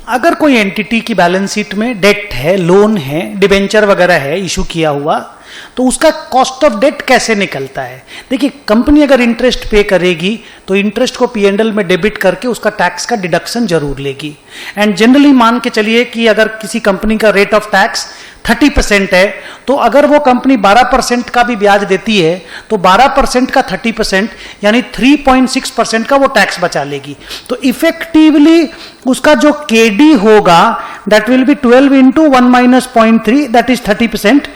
अगर कोई एंटिटी की बैलेंस शीट में डेट है, लोन है, डिबेंचर वगैरह है इशू किया हुआ, तो उसका कॉस्ट ऑफ डेट कैसे निकलता है? देखिए, कंपनी अगर इंटरेस्ट पे करेगी तो इंटरेस्ट को P&L में डेबिट करके उसका टैक्स का डिडक्शन जरूर लेगी। एंड जनरली मान के चलिए कि अगर किसी कंपनी का रेट ऑफ टैक्स 30% है, तो अगर वो कंपनी 12% का भी ब्याज देती है तो 12% का 30% यानी 3.6% का वो टैक्स बचा लेगी। तो इफेक्टिवली उसका जो केडी होगा that will be 12 into 1 minus 0.3 that is 30%।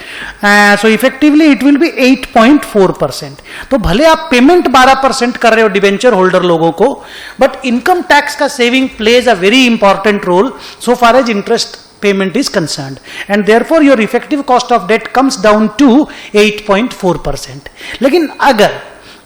So effectively it will B 8.4%। तो भले आप पेमेंट 12% कर रहे हो डिबेंचर होल्डर लोगों को, बट इनकम टैक्स का saving plays a very important role so far as interest payment is concerned, and therefore your effective cost of debt comes down to 8.4%। लेकिन अगर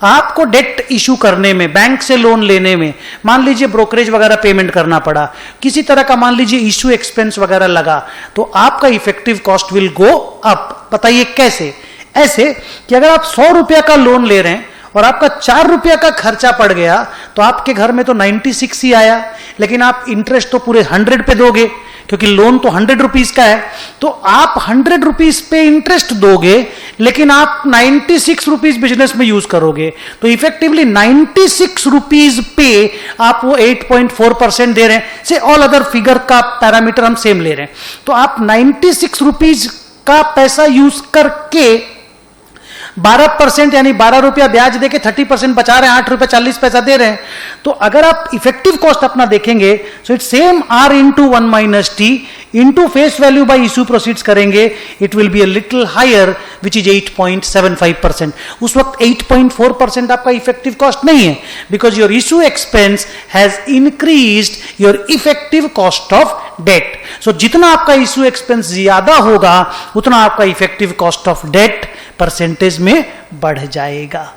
आपको डेट इशू करने में, बैंक से loan लेने में, मान लीजिए ब्रोकरेज वगैरह पेमेंट करना पड़ा, किसी तरह का मान लीजिए इशू एक्सपेंस वगैरह लगा, तो आपका effective cost will go up. बताइए कैसे? ऐसे कि अगर आप 100 रुपया का लोन ले रहे हैं और आपका 4 रुपया का खर्चा पड़ गया, तो आपके घर में तो 96 ही आया, लेकिन आप इंटरेस्ट तो पूरे 100 पे दोगे क्योंकि लोन तो 100 रुपीज का है। तो आप 100 रुपीज पे इंटरेस्ट दोगे, लेकिन आप 96 रुपीज बिजनेस में यूज करोगे, तो इफेक्टिवली 96 रुपीज पे आप वो 8.4% दे रहे हैं। से ऑल अदर फिगर का पैरामीटर हम सेम ले रहे हैं, तो आप 96 रुपीज का पैसा यूज करके 12% यानी 12 रुपया ब्याज देके 30% बचा रहे हैं, 8 रुपया 40 पैसा दे रहे हैं। तो अगर आप इफेक्टिव कॉस्ट अपना देखेंगे, so it's same R into 1 minus T into face value by issue proceeds करेंगे, it will be a little higher which is 8.75%। उस वक्त 8.4% आपका इफेक्टिव कॉस्ट नहीं है, because your issue expense has increased your effective cost of debt. So जितना आपका issue expense ज्यादा होगा, उतना आपका effective cost of debt percentage में बढ़ जाएगा।